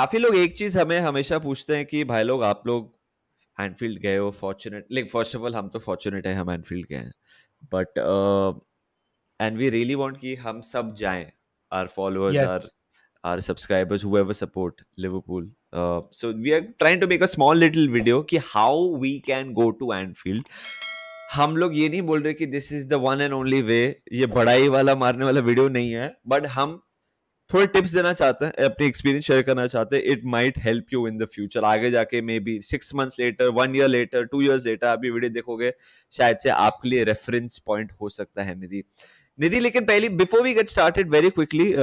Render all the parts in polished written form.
काफी लोग एक चीज हमें हमेशा पूछते हैं कि भाई लोग आप लोग एनफील्ड गए हो, fortunate, like first of all हम तो फॉर्चुनेट है, हम एनफील्ड गए हैं, but and we really want कि हम सब जाएं, our followers, yes, our subscribers, whoever support Liverpool. So we are trying to make a small little video कि how we can go to Anfield. हम लोग ये नहीं बोल रहे कि this is the one and only way, ये बड़ाई वाला मारने वाला वीडियो नहीं है, बट हम थोड़े टिप्स देना चाहते हैं, अपनी एक्सपीरियंस शेयर करना चाहते हैं. It might help you in the future. आगे जाके may be 6 months later, 1 year later, 2 years later आप ये वीडियो देखोगे, शायद से आपके लिए रेफरेंस पॉइंट हो सकता है. निधि, लेकिन पहले before we get started very quickly,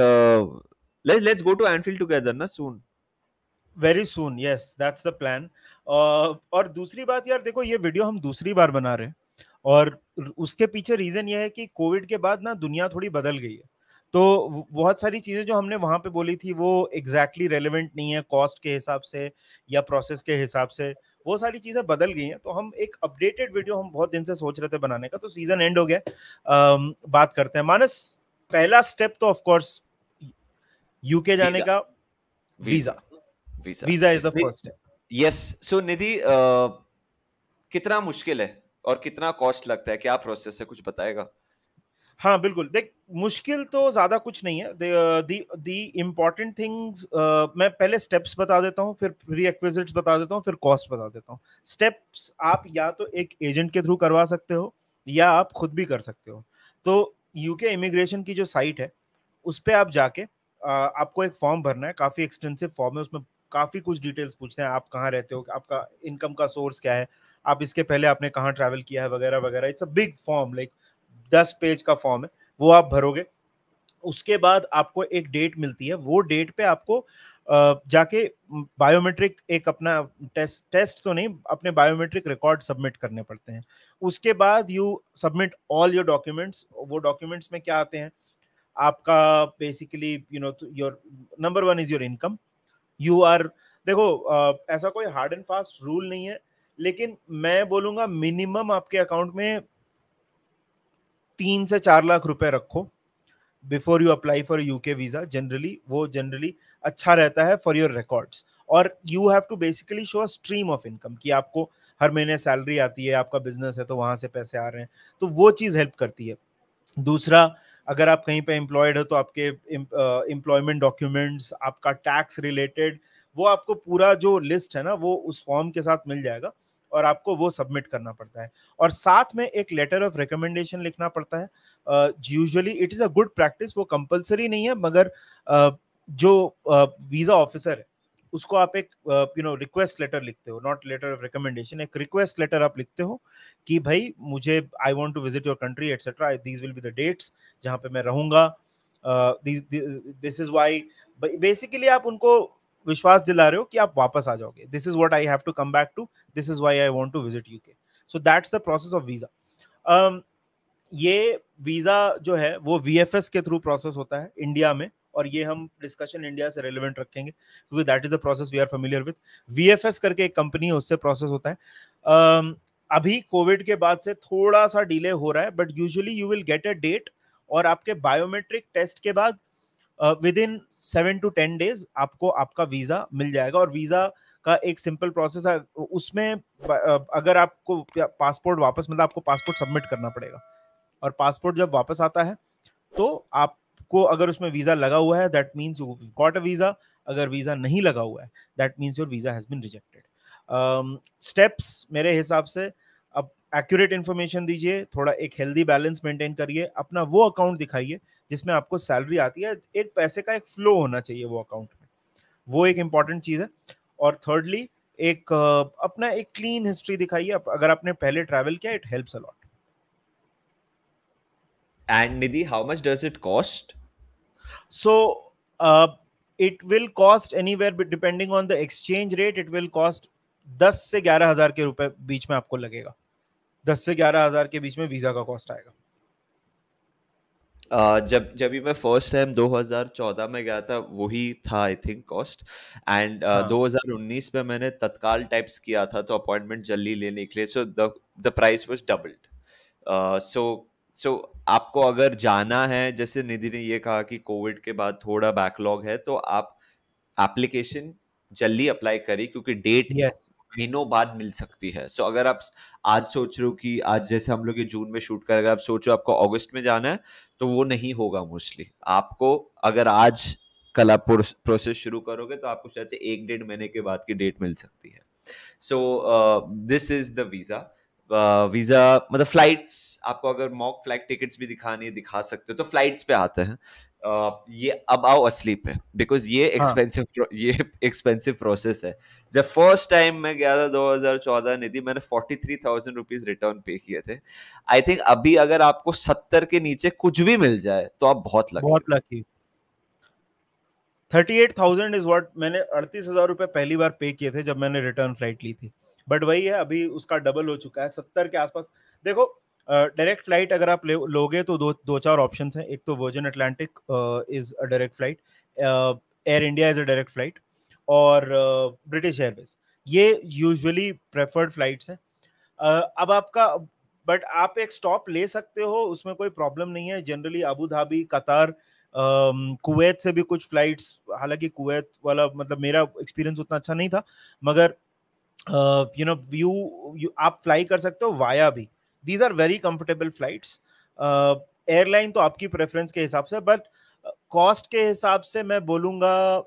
let's go to Anfield together ना soon. Very soon, yes, that's the plan. और दूसरी बात यार, देखो ये वीडियो हम दूसरी बार बना रहे हैं, और उसके पीछे रीजन ये है कि कोविड के बाद ना दुनिया थोड़ी बदल गई है. तो बहुत सारी चीजें जो हमने वहां पे बोली थी वो एग्जैक्टली रेलेवेंट नहीं है कॉस्ट के हिसाब से या प्रोसेस के हिसाब से. वो सारी चीजें बदल गई हैं, तो हम एक अपडेटेड वीडियो हम बहुत दिन से सोच रहे थे बनाने का. तो सीजन एंड हो गया. बात करते हैं मानस. पहला स्टेप तो ऑफ कोर्स यूके जाने Visa, का. visa, visa. visa. Visa is the first step. Yes. So निधि, कितना मुश्किल है और कितना कॉस्ट लगता है, क्या प्रोसेस है, कुछ बताएगा? हाँ बिल्कुल, देख मुश्किल तो ज्यादा कुछ नहीं है. दी इम्पोर्टेंट थिंग्स, मैं पहले स्टेप्स बता देता हूँ, फिर प्री एक्विजिट्स बता देता हूँ, फिर कॉस्ट बता देता हूँ. स्टेप्स आप या तो एक एजेंट के थ्रू करवा सकते हो या आप खुद भी कर सकते हो. तो यूके इमिग्रेशन की जो साइट है उस पे आप जाके आपको एक फॉर्म भरना है. काफी एक्सटेंसिव फॉर्म है, उसमें काफी कुछ डिटेल्स पूछते हैं. आप कहाँ रहते हो, आपका इनकम का सोर्स क्या है, आप इसके पहले आपने कहाँ ट्रैवल किया है, वगैरह वगैरह. It's a big form, like 10 page का फॉर्म है. वो आप भरोगे. उसके बाद आपको एक डेट मिलती है. वो डेट पे आपको जाके बायोमेट्रिक एक अपना टेस्ट तो नहीं, अपने बायोमेट्रिक रिकॉर्ड सबमिट करने पड़ते हैं. उसके बाद you submit all your documents. वो डॉक्यूमेंट्स में क्या आते हैं? आपका basically your number one is your income. You are, देखो ऐसा कोई हार्ड एंड फास्ट रूल नहीं है, लेकिन मैं बोलूंगा मिनिमम आपके अकाउंट में 3 से 4 लाख रुपए रखो before you apply for UK visa. Generally वो जनरली अच्छा रहता है फॉर योर रिकॉर्ड्स. और you have to basically show a stream of income कि आपको हर महीने सैलरी आती है, आपका बिजनेस है तो वहां से पैसे आ रहे हैं. तो वो चीज हेल्प करती है. दूसरा, अगर आप कहीं पे एम्प्लॉयड हो तो आपके एम्प्लॉयमेंट डॉक्यूमेंट्स, आपका टैक्स रिलेटेड, वो आपको पूरा जो लिस्ट है ना वो उस फॉर्म के साथ मिल जाएगा, और आपको वो सबमिट करना पड़ता है. और साथ में एक लेटर ऑफ रिकमेंडेशन लिखना पड़ता है. Usually it is a good practice, वो कंपलसरी नहीं है, मगर जो वीजा ऑफिसर है उसको आप एक रिक्वेस्ट लेटर लिखते हो, नॉट लेटर ऑफ रिकमेंडेशन, एक रिक्वेस्ट लेटर आप लिखते हो कि भाई मुझे I want to visit your country etcetera, these will be the dates जहां पे मैं रहूंगा. This is why. बेसिकली आप उनको विश्वास दिला रहे हो कि आप वापस आ जाओगे. This is what I have to come back to, this is why I want to visit UK. So that's the process of visa. ये वीजा जो है वो वीएफएस के थ्रू प्रोसेस होता है इंडिया में, और ये हम डिस्कशन इंडिया से रेलेवेंट रखेंगे क्योंकि that is the process we are familiar with. VFS करके एक कंपनी है, उससे प्रोसेस होता है. अभी कोविड के बाद से थोड़ा सा डिले हो रहा है, but usually you will get a date, और आपके बायोमेट्रिक टेस्ट के बाद विद इन 7 to 10 days आपको आपका वीजा मिल जाएगा. और वीजा का एक सिंपल प्रोसेस है उसमें. अगर आपको पासपोर्ट वापस, मतलब आपको पासपोर्ट सबमिट करना पड़ेगा, और पासपोर्ट जब वापस आता है तो आपको, अगर उसमें वीजा लगा हुआ है that means you got a visa. अगर वीजा नहीं लगा हुआ है that means your visa has been rejected. Steps मेरे हिसाब से, अब एक्यूरेट इंफॉर्मेशन दीजिए, थोड़ा एक हेल्दी बैलेंस मेंटेन करिए, अपना वो अकाउंट दिखाइए जिसमें आपको सैलरी आती है. एक पैसे का एक फ्लो होना चाहिए वो अकाउंट में, वो एक इंपॉर्टेंट चीज है. और थर्डली, एक अपना एक क्लीन हिस्ट्री दिखाइए. अगर आपने पहले ट्रैवल किया, it helps a lot. And Nidhi, how much does it cost? So it will cost anywhere, but depending on the exchange rate, it will cost 10 से 11 हजार के रुपए बीच में आपको लगेगा. 10 से 11 हजार के बीच में वीजा का कॉस्ट आएगा. जब जब भी मैं फर्स्ट टाइम 2014 में गया था वही था आई थिंक कॉस्ट. एंड हाँ 2019 में मैंने तत्काल टाइप्स किया था तो अपॉइंटमेंट जल्दी लेने के लिए, so the price was doubled. So so आपको अगर जाना है, जैसे निधि ने ये कहा कि कोविड के बाद थोड़ा बैकलॉग है, तो आप एप्लीकेशन जल्दी अप्लाई करें, क्योंकि डेट यस, महीनों बाद मिल सकती है। सो अगर आप आज सोच रहे हो कि आज जैसे हम लोग ये जून में शूट करेंगे, आप सोच रहे हो आपको अगस्त में जाना है, तो वो नहीं होगा मोस्टली। आपको अगर आज कल आप प्रोसेस शुरू करोगे तो आपको शायद से 1 डेढ़ महीने के बाद की डेट मिल सकती है। So this is the visa. Visa मतलब फ्लाइट्स, आपको अगर मॉक फ्लाइट टिकट्स भी दिखानी है दिखा सकते हो। तो फ्लाइट्स पे आते हैं। ये अब आओ असली पे, बिकॉज हाँ ये एक्सपेंसिव प्रोसेस है। जब फर्स्ट टाइम मैं गया था 2014 निधि, मैंने 43,000 रुपीज रिटर्न पे किए थे। आई थिंक अभी अगर आपको 70 के नीचे कुछ भी मिल जाए तो आप बहुत लकी बहुत हो। लकी। 38,000 इज व्हाट मैंने 38,000 रुपए पहली बार पे किए थे जब मैंने रिटर्न फ्लाइट ली थी। बट वही है, अभी उसका डबल हो चुका है, 70 के आसपास। देखो, डायरेक्ट फ्लाइट अगर आप लोगे तो दो दो चार ऑप्शंस हैं। एक तो virgin Atlantic is a direct flight, air India is a direct flight, और ब्रिटिश एयरवेज, ये यूजुअली प्रेफर्ड फ्लाइट्स हैं। अब आपका, बट आप एक स्टॉप ले सकते हो, उसमें कोई प्रॉब्लम नहीं है। जनरली अबू धाबी, कतार, कुवैत से भी कुछ फ्लाइट्स, हालांकि कुवैत वाला मतलब मेरा एक्सपीरियंस उतना अच्छा नहीं था, मगर यू नो यू आप फ्लाई कर सकते हो वाया भी। These are very comfortable flights. Airline तो आपकी प्रेफरेंस के हिसाब से, बट कॉस्ट के हिसाब से मैं बोलूंगा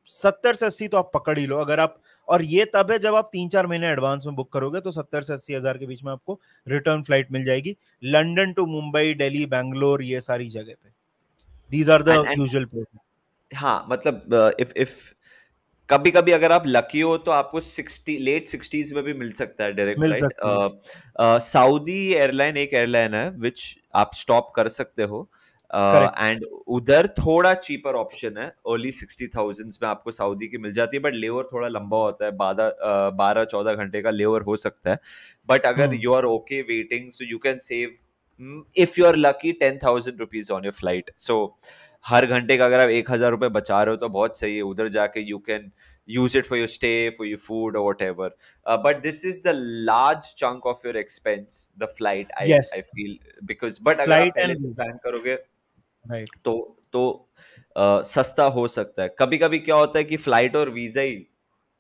70 से 80 तो आप पकड़ ही लो अगर आप। और ये तब है जब आप 3-4 महीने एडवांस में बुक करोगे, तो 70 से 80 हजार के बीच में आपको रिटर्न फ्लाइट मिल जाएगी, लंदन टू मुंबई, दिल्ली, बैंगलोर, ये सारी जगह पे। These are the and usual places. हाँ, मतलब इफ कभी कभी अगर आप लकी हो तो आपको 60 लेट 60s में भी मिल सकता है डायरेक्ट मिल फ्लाइट। सकती है। सऊदी एयरलाइन एक एयरलाइन है विच आप स्टॉप कर सकते हो। करेक्ट। एंड उधर थोड़ा चीपर ऑप्शन है, अर्ली 60,000 में आपको सऊदी की मिल जाती है, बट लेवर थोड़ा लंबा होता है, 12-14 घंटे का लेवर हो सकता है। बट अगर hmm. You are okay waiting, so you can save, if you are lucky, 10,000 rupees on your flight. So हर घंटे का अगर आप 1,000 रुपए बचा रहे हो तो बहुत सही है। उधर जाके you can use it for your stay, for your food or whatever. But this is the large chunk of your expense, the flight. Yes, I feel, because but अगर आप फ्लाइट पहले एंड से वीजा। प्लान करोगे right. तो सस्ता हो सकता है। कभी कभी क्या होता है कि फ्लाइट और वीजा ही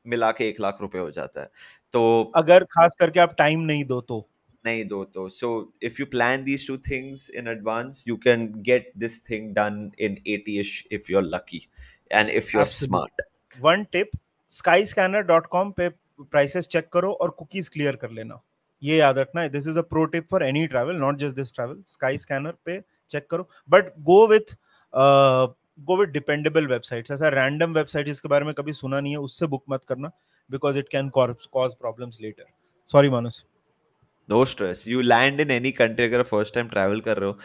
मिला के 1 लाख रुपए हो जाता है। तो अगर खास करके आप टाइम नहीं दो तो। नहीं दो तो, so if you plan these two things in advance, you can get this thing done in 80ish if you're lucky and if you're smart. Absolutely. One tip, skyscanner.com पे प्राइसेस चेक करो और cookies clear कर लेना, ये याद रखना है। This is a pro tip for any travel, not just this travel. Sky scanner पे चेक करो, but go with dependable websites. ऐसा रैंडम वेबसाइट जिसके बारे में कभी सुना नहीं है उससे बुक मत करना, because it can cause problems later. Sorry Manas. No stress, you land in any country, अगर फर्स्ट टाइम ट्रैवल कर रहे हो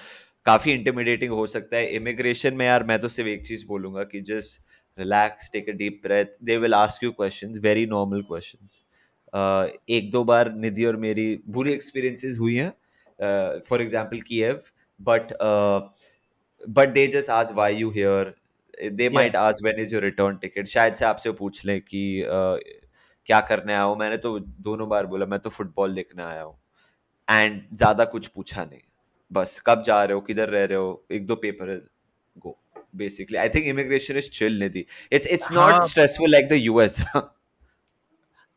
काफी इंटिमिडेटिंग हो सकता है इमिग्रेशन में। यार मैं तो सिर्फ एक चीज बोलूंगा कि just relax, take a deep breath, they will ask you questions, very normal questions. एक दो बार निधि और मेरी बुरी एक्सपीरियंसेस हुई हैं, for example Kyiv, but they just ask why you here. They या might ask when is your return ticket, शायद से आपसे पूछ लें कि क्या करने आया हो। मैंने तो दोनों बार बोला मैं तो फुटबॉल देखने आया हूँ, एंड ज्यादा कुछ पूछा नहीं। बस कब जा रहे हो, किधर रह रहे हो, एक दो पेपर है, go. Basically I think immigration is chill Nidhi, it's not हाँ, स्ट्रेसफुल लाइक द यूएस।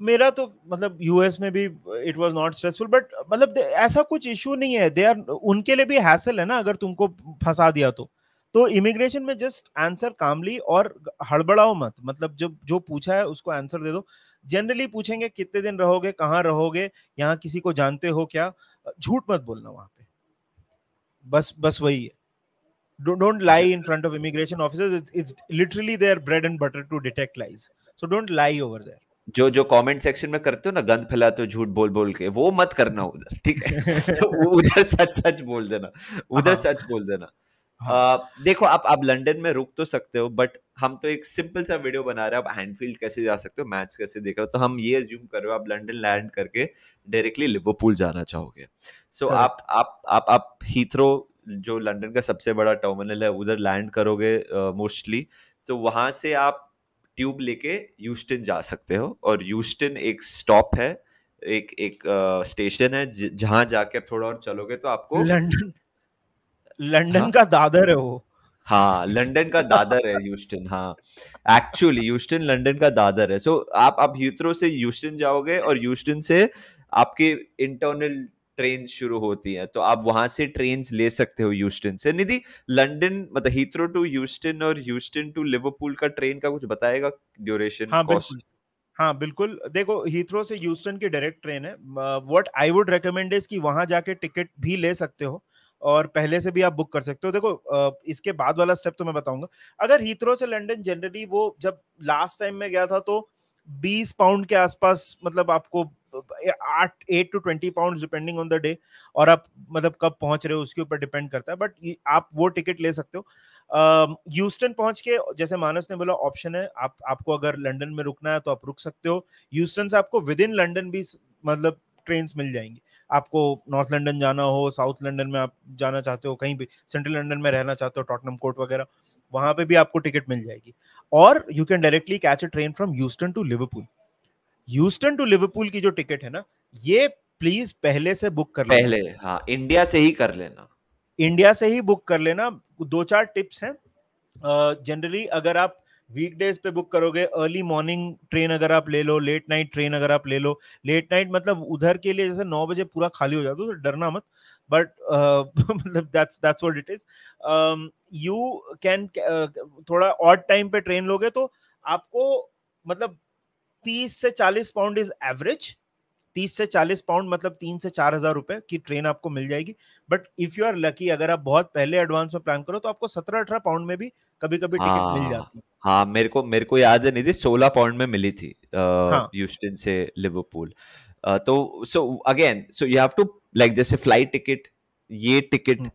मेरा तो मतलब यूएस में भी it was not stressful, but मतलब ऐसा कुछ इशू नहीं है। दे आर, उनके लिए भी हैसल है ना अगर तुमको फंसा दिया तो इमिग्रेशन में जस्ट आंसर कामली और हड़बड़ाओ मत। मतलब जब जो पूछा है उसको आंसर दे दो। जनरली पूछेंगे कितने दिन रहोगे, कहाँ रहोगे, यहाँ किसी को जानते हो क्या, झूठ मत बोलना वहां पे। बस बस वही है। Don't lie in front of immigration officers. It's literally their bread and butter to detect lies. So don't lie over there. जो जो कमेंट सेक्शन में करते हो ना, गंद फैलाते हो झूठ बोल बोल के, वो मत करना उधर, ठीक है। उधर सच सच बोल देना, उधर हाँ सच बोल देना। हाँ। देखो आप लंदन में रुक तो सकते हो, बट हम तो एक सिंपल सा वीडियो बना रहे हैं। आप हैंडफील्ड कैसे जा सकते हो, मैच कैसे देख रहे हो, तो हम ये अज्यूम कर रहे हो आप लंदन लैंड करके डायरेक्टली लिवरपूल जाना चाहोगे। So correct. आप हीथ्रो, जो लंदन का सबसे बड़ा टर्मिनल है, उधर लैंड करोगे मोस्टली। तो वहां से आप ट्यूब लेके यूस्टन जा सकते हो, और यूस्टन एक स्टॉप है, एक एक स्टेशन है जहां जाके आप थोड़ा और चलोगे तो आपको। लंदन, हाँ, लंदन का दादर है वो। हाँ, लंदन का दादर है ह्यूस्टन। हाँ, एक्चुअली ह्यूस्टन लंदन का दादर है। सो आप हीथ्रो से ह्यूस्टन जाओगे और ह्यूस्टन से आपके इंटरनल ट्रेन शुरू होती है, तो आप वहां से ट्रेन ले सकते हो ह्यूस्टन से। निधि, लंदन मतलब हीथ्रो टू ह्यूस्टन और ह्यूस्टन टू लिवरपूल का ट्रेन का कुछ बताएगा, ड्यूरेशन, हाँ बिल्कुल। कॉस्ट? हाँ बिल्कुल, देखो हीथ्रो से ह्यूस्टन की डायरेक्ट ट्रेन है। What I would recommend is कि वहां जाके टिकट भी ले सकते हो और पहले से भी आप बुक कर सकते हो। देखो इसके बाद वाला स्टेप तो मैं बताऊंगा। अगर हीथ्रो से लंदन, जनरली वो जब लास्ट टाइम में गया था तो 20 पाउंड के आसपास, मतलब आपको 8 to 20 pound depending on the day, और आप मतलब कब पहुंच रहे हो उसके ऊपर डिपेंड करता है, बट आप वो टिकट ले सकते हो। ह्यूस्टन पहुंच के, जैसे मानस ने बोला, ऑप्शन है, आप आपको अगर लंदन में रुकना है तो आप रुक सकते हो। ह्यूस्टन से आपको विद इन लंदन भी मतलब ट्रेन मिल जाएंगी। आपको नॉर्थ लंदन जाना हो, साउथ लंदन में आप जाना चाहते हो, कहीं भी सेंट्रल लंदन में रहना चाहते हो, टॉटनम कोर्ट वगैरह, वहां पे भी आपको टिकट मिल जाएगी। और you can directly catch a train from Euston to Liverpool. Euston to Liverpool की जो टिकट है ना, ये प्लीज पहले से बुक कर लेना। पहले, हाँ, इंडिया से ही कर लेना। इंडिया से ही बुक कर लेना। दो चार टिप्स हैं। जनरली अगर आप वीकडेज पे बुक करोगे, अर्ली मॉर्निंग ट्रेन अगर आप ले लो, लेट नाइट ट्रेन अगर आप ले लो, लेट नाइट मतलब उधर के लिए जैसे 9 बजे पूरा खाली हो जाता है, तो डरना मत। बट मतलब that's what it is. You can थोड़ा ऑड टाइम पे ट्रेन लोगे तो आपको मतलब 30 से 40 पाउंड इज एवरेज। 30 से 40 पाउंड मतलब 3 से 4 हजार रुपए की ट्रेन आपको मिल जाएगी। But if you are lucky, अगर आप बहुत पहले एडवांस में प्लान करो, तो आपको 17-18 पाउंड में भी कभी कभी टिकट मिल हाँ, जाती है। हाँ, मेरे को याद है निधि, 16 पाउंड में मिली थी हाँ। ह्यूस्टन से लिवरपूल। तो so again, so you have to, like, जैसे फ्लाइट टिकट, ये टिकट, हम्म,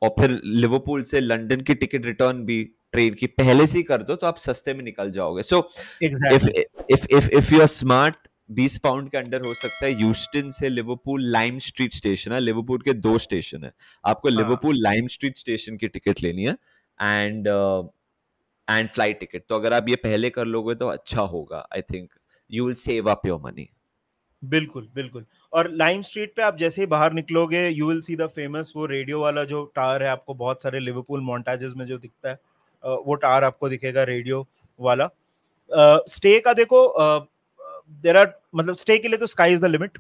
और फिर लिवरपूल से लंदन की टिकट रिटर्न भी ट्रेन की पहले से ही कर दो, तो आप सस्ते में निकल जाओगे। So if exactly. If you are smart, 20 pound के अंडर हो सकता है। ह्यूस्टन से लिवरपूल लाइम स्ट्रीट स्टेशन है, लिवरपूल के 2 स्टेशन है, आपको हाँ लिवरपूल लाइम स्ट्रीट स्टेशन की टिकट लेनी है। एंड फ्लाइट टिकट तो अगर आप ये पहले कर लोगे तो अच्छा होगा। आई think you will save up your money. बिल्कुल बिल्कुल। और लाइम स्ट्रीट पे आप जैसे ही बाहर निकलोगे, you will see the famous वो रेडियो वाला जो टावर है, आपको बहुत सारे लिवरपूल मोन्टाजेस में जो दिखता है, वो टावर आपको दिखेगा, रेडियो वाला। स्टे का देखो, देर आर मतलब स्टे के लिए तो स्काई इज द लिमिट।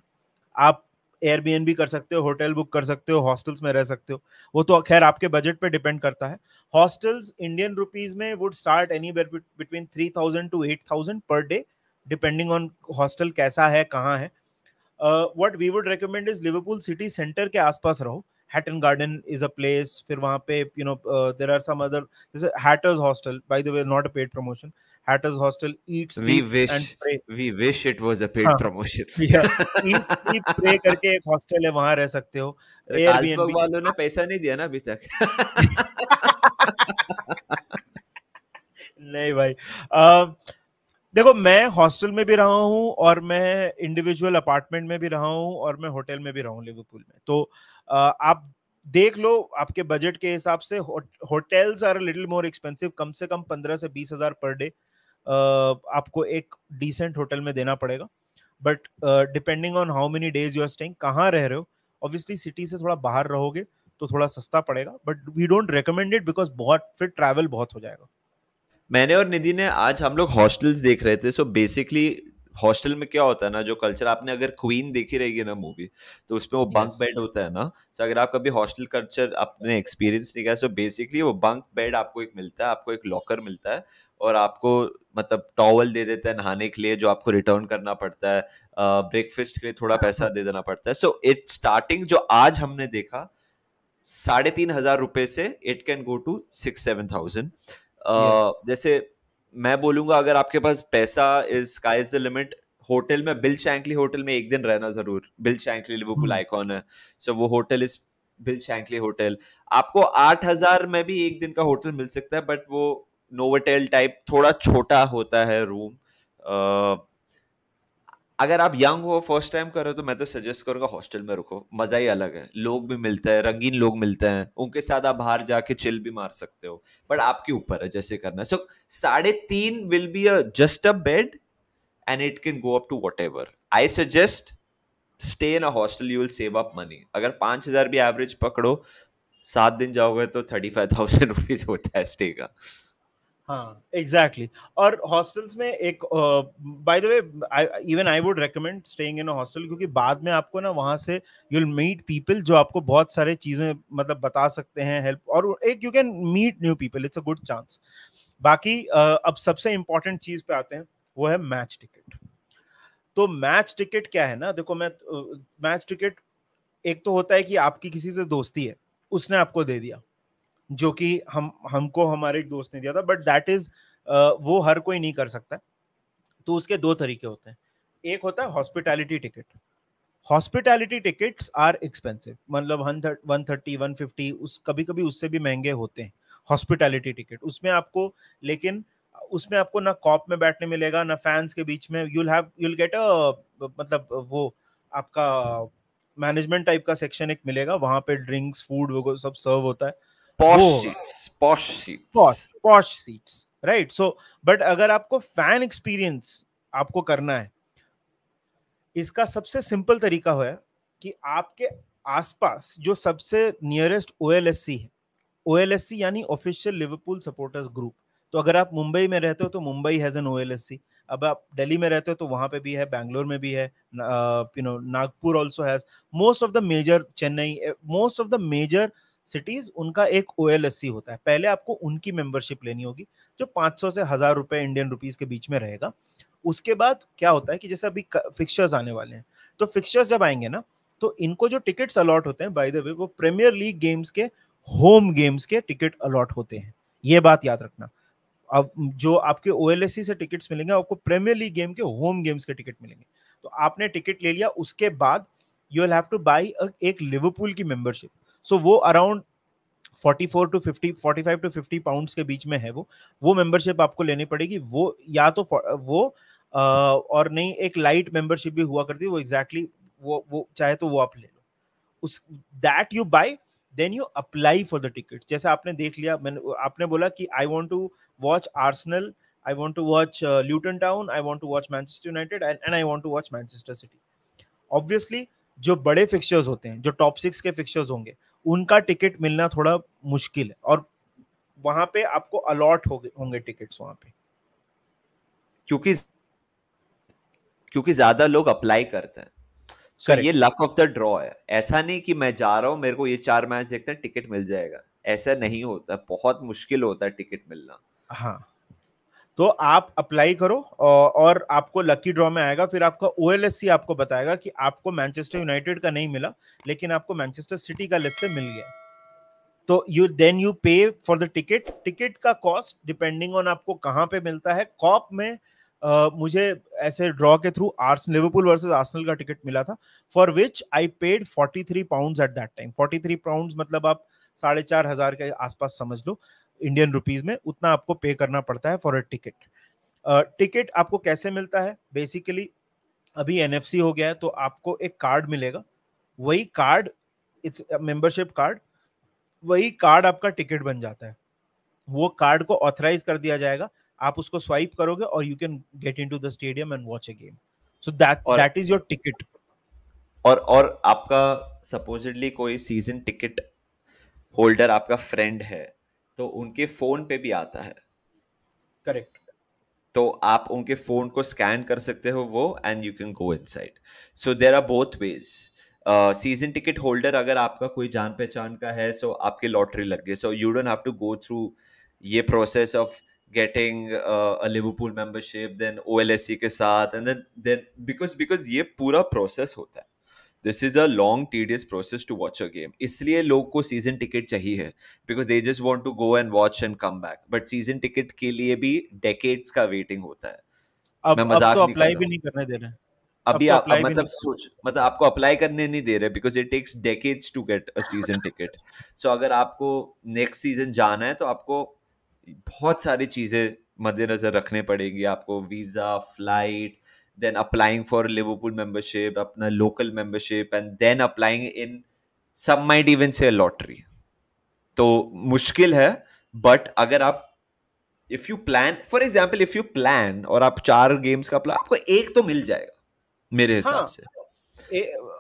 आप एयरबीएनबी कर सकते हो, होटल बुक कर सकते हो, हॉस्टल्स में रह सकते हो। वो तो खैर आपके बजट पे डिपेंड करता है। हॉस्टल्स इंडियन रुपीज में would start anywhere between 3,000 to 8,000 per day, depending on hostel कैसा है, कहाँ है। What we would recommend is Liverpool city centre के आसपास रहो। Hatton Garden is a place, फिर वहां पे देयर आर सम अदर, जैसे Hatters hostel, by the way not a paid promotion. Hatters hostel, eat we sleep wish and pray. We wish it was a paid हाँ, yeah promotion. Eat sleep pray करके एक hostel है, वहां रह सकते हो। Carlsberg Airbnb. वालों ने पैसा नहीं दिया ना अभी तक। नहीं भाई। देखो, मैं हॉस्टल में भी रहा हूँ और मैं इंडिविजुअल अपार्टमेंट में भी रहा हूँ और मैं होटल में भी रहा हूँ लिवरपूल में। तो आप देख लो आपके बजट के हिसाब से। Hotels are little more expensive, कम से कम 15 से 20 हजार पर डे आपको एक डिसेंट होटल में देना पड़ेगा। But depending on how many days you are staying, कहाँ रह रहे हो, ऑब्वियसली सिटी से थोड़ा बाहर रहोगे तो थोड़ा सस्ता पड़ेगा, but we don't recommend it because बहुत फिर ट्रैवल बहुत हो जाएगा। मैंने और निधि ने आज हम लोग हॉस्टल्स देख रहे थे। सो बेसिकली हॉस्टल में क्या होता है ना, जो कल्चर, आपने अगर क्वीन देखी रहेगी ना मूवी, तो उसमें वो बंक यस। बेड होता है ना। सो अगर आप कभी हॉस्टल कल्चर आपने एक्सपीरियंस नहीं किया, सो बेसिकली वो बंक बेड आपको एक मिलता है, आपको एक लॉकर मिलता है, और आपको मतलब टॉवल दे देता है नहाने के लिए, जो आपको रिटर्न करना पड़ता है। ब्रेकफास्ट के लिए थोड़ा पैसा दे देना पड़ता है। सो इट स्टार्टिंग जो आज हमने देखा, 3,500 रुपए से it can go to 6-7 thousand। Yes. जैसे मैं बोलूंगा, अगर आपके पास पैसा, is sky is the limit. Hotel में, बिल शैंकली होटल में एक दिन रहना जरूर। बिल शैंकली लिवरपूल आइकॉन है, सो वो hotel is bill Shankly hotel. आपको 8,000 में भी एक दिन का होटल मिल सकता है, बट वो नोवोटेल टाइप थोड़ा छोटा होता है रूम। अगर आप यंग हो, फर्स्ट टाइम कर रहे हो, तो मैं तो सजेस्ट करूंगा हॉस्टल में रुको। मजा ही अलग है, लोग भी मिलते हैं, रंगीन लोग मिलते हैं, उनके साथ आप बाहर जाके चिल भी मार सकते हो। बट आपके ऊपर है जैसे करना है। So 3.5 will be a just a bed, and it can go up to whatever. I suggest stay in a hostel, you will save up money. अगर 5,000 भी एवरेज पकड़ो, 7 दिन जाओगे तो 35,000 रुपीज होता है स्टे का। हाँ एग्जैक्टली और हॉस्टल्स में एक bye the way even I would recommend staying in a hostel, क्योंकि बाद में आपको ना वहां से यू विल मीट पीपल जो आपको बहुत सारे चीजें मतलब बता सकते हैं, हेल्प, और एक you can meet new people, it's a good chance. बाकी अब सबसे इंपॉर्टेंट चीज पे आते हैं, वो है मैच टिकट। तो मैच टिकट क्या है ना, देखो मैं मैच टिकट एक तो होता है कि आपकी किसी से दोस्ती है, उसने आपको दे दिया, जो कि हमको हमारे एक दोस्त ने दिया था, बट दैट इज वो हर कोई नहीं कर सकता। तो उसके दो तरीके होते हैं, एक होता है hospitality ticket. Hospitality tickets are expensive, मतलब 130 150, उस कभी कभी उससे भी महंगे होते हैं हॉस्पिटैलिटी टिकट। उसमें आपको, लेकिन उसमें आपको ना कॉप में बैठने मिलेगा ना फैंस के बीच में, यूल गेट अ मतलब वो आपका मैनेजमेंट टाइप का सेक्शन एक मिलेगा, वहां पे ड्रिंक्स फूड वो सब सर्व होता है, पॉश वो होगा। Seats, posh seats. Posh posh seats, right. So but अगर आपको फैन एक्सपीरियंस आपको करना है, इसका सबसे सिंपल तरीका है कि आपके आसपास जो सबसे नियरेस्ट ओएलएससी है, ओएलएससी यानी ऑफिशियल लिवरपूल सपोर्टर्स ग्रुप। तो अगर आप मुंबई में रहते हो तो मुंबई हैज एन ओएलएससी, अब आप दिल्ली में रहते हो तो वहां पे भी है, बैंगलोर में भी है, Nagpur also has, most of the major, Chennai, most of the major cities उनका एक ओएलएससी होता है। पहले आपको उनकी मेंबरशिप लेनी होगी, जो 500 से 1000 रुपए इंडियन रुपीज के बीच में रहेगा। उसके बाद क्या होता है कि जैसे अभी फिक्सचर्स आने वाले हैं, तो फिक्सचर्स जब आएंगे ना, तो इनको जो टिकट्स अलॉट होते हैं, बाय द वे वो प्रीमियर लीग गेम्स के होम गेम्स के टिकट अलॉट होते हैं, ये बात याद रखना। अब जो आपके ओएलएससी से टिकट्स मिलेंगे, आपको प्रीमियर लीग गेम के होम गेम्स के टिकट मिलेंगे। तो आपने टिकट ले लिया, उसके बाद you will have to buy एक लिवरपूल की मेंबरशिप। सो वो अराउंड 44 टू 50, 45 टू 50 पाउंड्स के बीच में है वो मेंबरशिप आपको लेनी पड़ेगी। वो या तो वो और नहीं, एक लाइट मेंबरशिप भी हुआ करती है, वो एग्जैक्टली वो चाहे तो वो आप ले लो, उस that you buy, then you apply for the ticket. जैसे आपने देख लिया, मैंने आपने बोला कि I want to watch Arsenal, I want to watch Luton Town, I want to watch Manchester United and I want to watch Manchester City. Obviously जो बड़े फिक्सचर्स होते हैं, जो टॉप 6 के फिक्सचर्स होंगे, उनका टिकट मिलना थोड़ा मुश्किल है, और वहां पे आपको अलॉट होंगे टिकट्स वहां पे, क्योंकि क्योंकि ज्यादा लोग अप्लाई करते हैं। सो ये correct. Luck of the draw है। ऐसा नहीं कि मैं जा रहा हूं, मेरे को ये 4 मैच देखते हैं, टिकट मिल जाएगा, ऐसा नहीं होता। बहुत मुश्किल होता है टिकट मिलना। हाँ, तो आप अप्लाई करो और आपको लकी ड्रॉ में आएगा, फिर आपका ओएलएससी आपको बताएगा कि आपको मैनचेस्टर यूनाइटेड का नहीं मिला, लेकिन आपको मैनचेस्टर सिटी का लेट्स से मिल गया। तो यू पे फॉर द टिकट। टिकट का कॉस्ट डिपेंडिंग ऑन आपको कहाँ पे मिलता है। कॉप में मुझे ऐसे ड्रॉ के थ्रू लिवरपूल वर्सेस आर्सेनल का टिकट मिला था, for which I paid 43 pounds at that time. 43 pounds मतलब आप 4,500 के आसपास समझ लो, इंडियन रुपीज में उतना आपको पे करना पड़ता है फॉर अ टिकट। टिकट आपको कैसे मिलता है, बेसिकली अभी एनएफसी हो गया है, तो आपको एक कार्ड मिलेगा, वही कार्ड, इट्स मेंबरशिप कार्ड, वही कार्ड आपका टिकट बन जाता है। वो कार्ड को ऑथराइज कर दिया जाएगा, आप उसको स्वाइप करोगे और you can get into the stadium and watch a game. So that और दैट इज योर टिकट। और आपका सपोजिटली कोई सीजन टिकट होल्डर आपका फ्रेंड है, तो उनके फोन पे भी आता है। करेक्ट। तो आप उनके फोन को स्कैन कर सकते हो वो, and you can go inside. So there are both ways. Season ticket holder अगर आपका कोई जान पहचान का है, सो आपकी लॉटरी लग गई, so you don't have to go through ये process of getting a Liverpool membership then OLSC के साथ, एंड देन बिकॉज ये पूरा प्रोसेस होता है। This is a long tedious process to watch a game. इसलिए लोग को सीजन टिकट चाहिए, because they just want to go and watch and come back. But season ticket के लिए भी डेकेड्स का वेटिंग होता है। मैं अब तो मजाक नहीं कर अप्लाई रहा भी हूँ। नहीं करने दे रहे। अब अभी तो अब अप्लाई भी मतलब नहीं। सोच, मतलब आपको अप्लाई करने नहीं दे रहे, because it takes decades to get a season ticket. So अगर आपको नेक्स्ट सीजन जाना है, तो आपको बहुत सारी चीजें मद्देनजर रखने पड़ेगी। आपको visa, flight, then applying for Liverpool membership, अपना local membership, and then applying in, some might even say lottery. तो मुश्किल है। बट अगर आप, if you plan, for example if you plan और आप 4 गेम्स का प्लान, आपको एक तो मिल जाएगा मेरे हिसाब हाँ, से।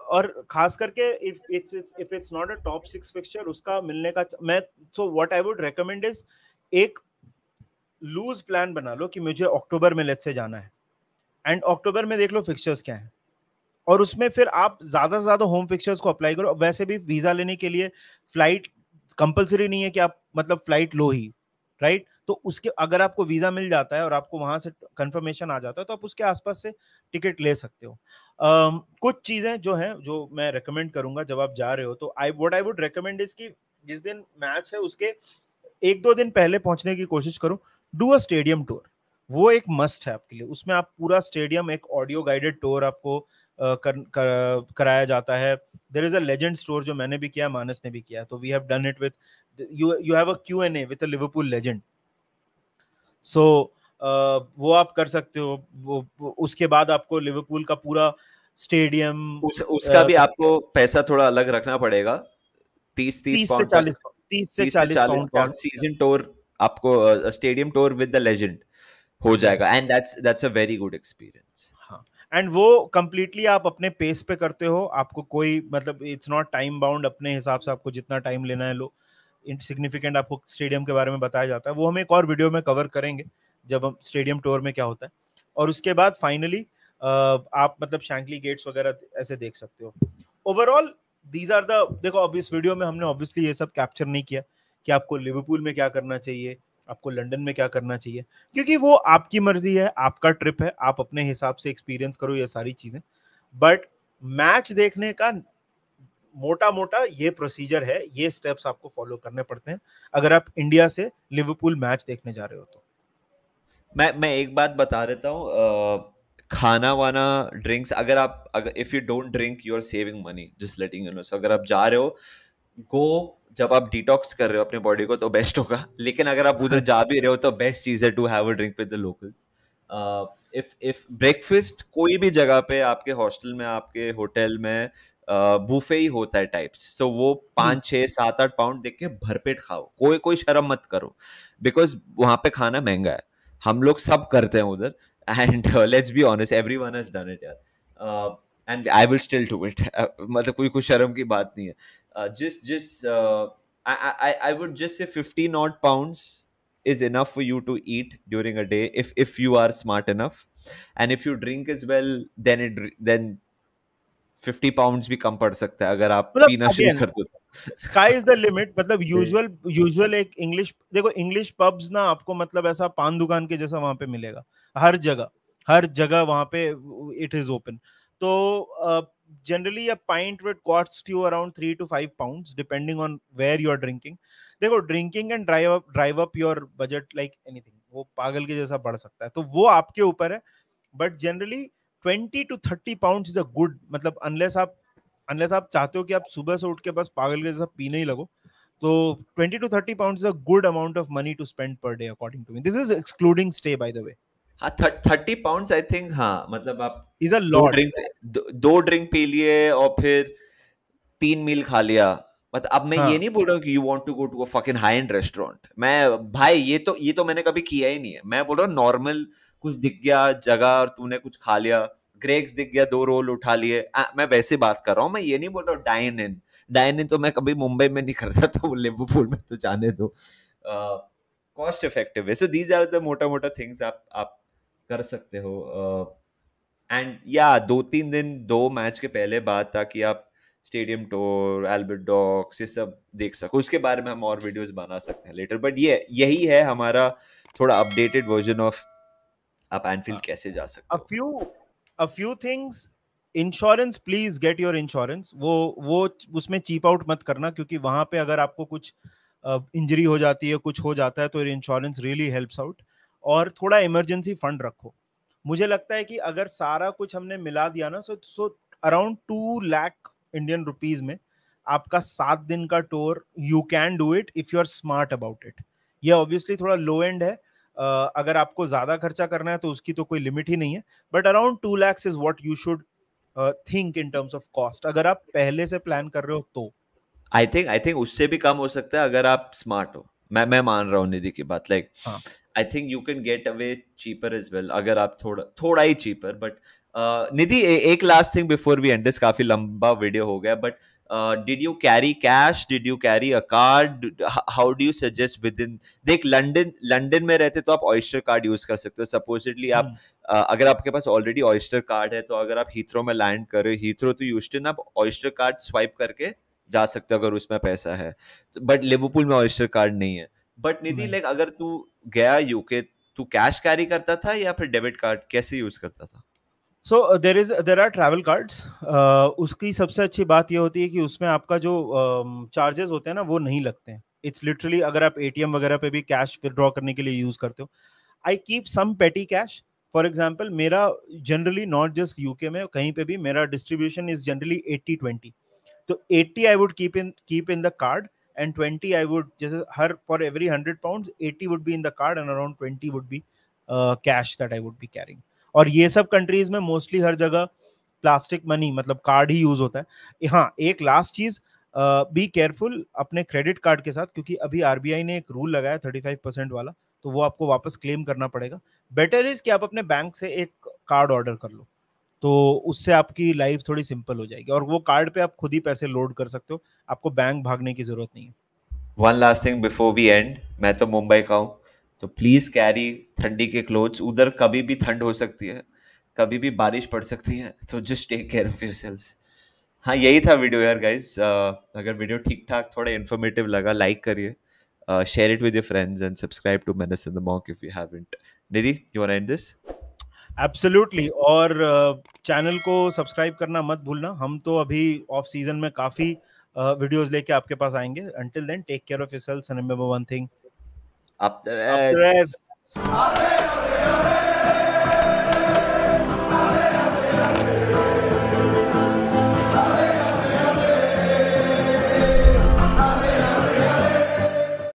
और खास करके if it's not a top 6 fixture, उसका मिलने का मैं, so what I would recommend is एक लूज प्लान बना लो कि मुझे अक्टूबर में लेट्स से जाना है, एंड अक्टूबर में देख लो फिक्सचर्स क्या है, और उसमें फिर आप ज्यादा से ज्यादा होम फिक्सचर्स को अप्लाई करो। वैसे भी वीजा लेने के लिए फ्लाइट कंपलसरी नहीं है कि आप मतलब फ्लाइट लो ही, राइट? तो उसके अगर आपको वीजा मिल जाता है और आपको वहां से कंफर्मेशन आ जाता है तो आप उसके आसपास से टिकट ले सकते हो। कुछ चीजें जो हैं जो मैं रेकमेंड करूंगा जब आप जा रहे हो, तो आई वुड रेकमेंड इज कि जिस दिन मैच है उसके 1-2 दिन पहले पहुंचने की कोशिश करो। डू अ स्टेडियम टूर, वो एक मस्ट है आपके लिए। उसमें आप पूरा स्टेडियम, एक ऑडियो गाइडेड टूर आपको कराया जाता है। There is a legend store जो मैंने भी किया, मानस ने भी किया, तो we have done it with you have a Q&A with a Liverpool legend. So वो आप कर सकते हो। उसके बाद आपको लिवरपूल का पूरा स्टेडियम उसका भी आपको पैसा थोड़ा अलग रखना पड़ेगा, 30 तीस से पाउंड तक। चालीस 30 से 30 से 40 40 पाउंड के पाउंड आसपास। सीजन टूर आपको, stadium tour with the legend हो जाएगा, yes, and that's a very good experience. हाँ। एंड वो कंप्लीटली आप अपने पेस पे करते हो, आपको कोई मतलब इट्स नॉट टाइम बाउंड, अपने हिसाब से आपको जितना टाइम लेना है लो। इनसिग्निफिकेंट आपको स्टेडियम के बारे में बताया जाता है, वो हम एक और वीडियो में कवर करेंगे जब हम स्टेडियम टूर में क्या होता है। और उसके बाद फाइनली आप मतलब शैंकली गेट्स वगैरह ऐसे देख सकते हो। ओवरऑल दीज आर द, देखो अब इस वीडियो में हमने ऑब्वियसली ये सब कैप्चर नहीं किया कि आपको लिवरपूल में क्या करना चाहिए, आपको लंदन में क्या करना चाहिए, क्योंकि वो आपकी मर्जी है, आपका ट्रिप है, आप अपने हिसाब से एक्सपीरियंस करो ये सारी चीजें। बट मैच देखने का मोटा मोटा ये प्रोसीजर है, ये स्टेप्स आपको फॉलो करने पड़ते हैं अगर आप इंडिया से लिवरपूल मैच देखने जा रहे हो तो। मैं एक बात बता देता हूँ, खाना वाना ड्रिंक्स, अगर if you don't drink you are saving money, just letting you know. So अगर आप जा रहे हो, गो, जब आप डिटॉक्स कर रहे हो अपने बॉडी को तो बेस्ट होगा, लेकिन अगर आप उधर जा भी रहे हो तो बेस्ट चीज है to have a drink with the locals. If breakfast कोई भी जगह पे, आपके हॉस्टल में, आपके होटल में बुफे ही होता है टाइप्स, तो वो 5 6 7 8 पाउंड देख के भरपेट खाओ, कोई कोई शर्म मत करो, बिकॉज वहां पे खाना महंगा है। हम लोग सब करते हैं उधर, and let's be honest, everyone has done it यार, and I will still do it. मतलब कोई कुछ शर्म की बात नहीं है। I would just say 15 odd pounds is enough for you to eat during a day, if you are smart enough, and if you drink as well, then 50 pounds भी कम पड़ सकता है अगर आप मतलब पीना शुरू अगेन कर दो स्काई इज द लिमिट। मतलब तो। यूजुअल एक इंग्लिश, देखो इंग्लिश पब्स ना आपको मतलब ऐसा पान दुकान के जैसा वहां पे मिलेगा हर जगह, हर जगह वहां पे इट इज ओपन। तो generally a pint would cost you around 3 to 5 pounds depending on where you are drinking. देखो drinking and drive up your budget like anything, वो पागल के जैसा बढ़ सकता है, तो वो आपके ऊपर है। But generally 20 to 30 pounds is a good, मतलब अनलेस आप चाहते हो कि आप सुबह से उठ के बस पागल के जैसा पीने ही लगो, तो 20 to 30 pounds is a good amount of money to spend per day according to me. This is excluding stay by the way. हाँ, 30 पाउंड्स आई थिंक, हाँ मतलब आप इज अ दो लॉट। ड्रिंक दो ड्रिंक पी लिए और फिर 3 मील खा लिया। मतलब अब मैं ये हाँ, नहीं बोल रहा हूँ कि you want to go to a fucking high end restaurant, मैं भाई ये तो मैंने कभी किया ही नहीं है। मैं बोल रहा हूँ नॉर्मल, कुछ दिख गया जगह और तूने कुछ खा लिया, ग्रेग्स दिख गया 2 रोल उठा लिए, मैं वैसे बात कर रहा हूँ। मैं ये नहीं बोल रहा हूँ डाइन इन तो मैं कभी मुंबई में नहीं करता, तो लिवरपूल में तो जाने दो। कॉस्ट इफेक्टिव है, सो दीज आर द मोटा मोटा थिंग्स आप कर सकते हो। एंड या 2 3 दिन 2 मैच के पहले बात था कि आप स्टेडियम टूर, एल्बर्ट डॉक्स, ये सब देख सको, उसके बारे में हम और वीडियोस बना सकते हैं लेटर, बट ये यही है हमारा थोड़ा अपडेटेड वर्जन ऑफ आप एनफील्ड कैसे जा अ सकते हो। Few a few things. Insurance, please get your insurance. वो उसमें चीप आउट मत करना, क्योंकि वहां पे अगर आपको कुछ इंजरी हो जाती है, कुछ हो जाता है, तो इंश्योरेंस रियली हेल्प्स आउट। और थोड़ा इमरजेंसी फंड रखो। मुझे लगता है कि अगर सारा कुछ हमने मिला दिया ना, so around 2 lakh Indian rupees में आपका 7 दिन का टूर, you can do it if you are smart about it. ये ऑब्वियसली थोड़ा लो एंड है। अगर आपको ज्यादा खर्चा करना है तो उसकी तो कोई लिमिट ही नहीं है, but around 2 lakhs is what you should think in terms of cost, अगर आप पहले से प्लान कर रहे हो तो। आई थिंक उससे भी कम हो सकता है अगर आप स्मार्ट हो। मैं मान रहा हूँ निधि की बात, लाइक हाँ, I think you can get away cheaper as well, अगर आप थोड़ा थोड़ा ही चीपर, बट निधि, एक last thing before we end this, काफी लंबा वीडियो हो गया, but did you carry cash, did you carry a card, how do you suggest within, देख लंदन, लंदन में रहते तो आप ऑयस्टर कार्ड यूज कर सकते हो, सपोजिटली आप अगर आपके पास ऑलरेडी ऑयस्टर कार्ड है, तो अगर आप हीथ्रो में लैंड कर रहे हो, हीथ्रो टू ह्यूस्टन, आप ऑयस्टर कार्ड स्वाइप करके जा सकते हो अगर उसमें पैसा है, बट लिवरपूल में ऑयस्टर कार्ड नहीं है। बट निधि, नहीं। लाइक अगर तू गया यूके, तू कैश कैरी करता था या फिर डेबिट कार्ड कैसे यूज करता था? सो देर आर ट्रैवल कार्ड्स। उसकी सबसे अच्छी बात ये होती है कि उसमें आपका जो चार्जेस होते हैं ना वो नहीं लगते हैं। इट्स लिटरली, अगर आप एटीएम वगैरह पे भी कैश विड्रॉ करने के लिए यूज करते हो, आई keep some petty cash. For example, मेरा जनरली नॉट जस्ट यूके में, कहीं पे भी मेरा डिस्ट्रीब्यूशन इज जनरली 80-20। तो 80 I would keep in the card, and 20 I would, जैसे हर for every 100 pound 80 would be in the card and around 20 would be cash that I would be carrying. और ये सब कंट्रीज में mostly हर जगह plastic money, मतलब card ही यूज होता है। हाँ, एक लास्ट चीज, बी केयरफुल अपने क्रेडिट कार्ड के साथ, क्योंकि अभी आरबीआई ने एक रूल लगाया 35% वाला, तो वो आपको वापस क्लेम करना पड़ेगा। बेटर इज कि आप अपने बैंक से एक कार्ड ऑर्डर कर लो, तो उससे आपकी लाइफ थोड़ी सिंपल हो जाएगी, और वो कार्ड पे आप खुद ही पैसे लोड कर सकते हो, आपको बैंक भागने की जरूरत नहीं है। One last thing before we end, मैं तो मुंबई का हूँ, तो प्लीज कैरी ठंडी के क्लोथ्स, उधर कभी भी ठंड हो सकती है, कभी भी बारिश पड़ सकती है, तो just take care of yourselves. हाँ, यही था वीडियो यार गाइस। अगर वीडियो ठीक ठाक थोड़ा इन्फॉर्मेटिव लगा, लाइक करिए, share it with your friends and subscribe to menace in the mock if you haven't. Nidhi, you want end this? Absolutely. और चैनल को सब्सक्राइब करना मत भूलना। हम तो अभी ऑफ सीजन में काफी वीडियोस लेके आपके पास आएंगे। Until then, take care of yourselves and remember one thing, Up the up the Reds! Reds।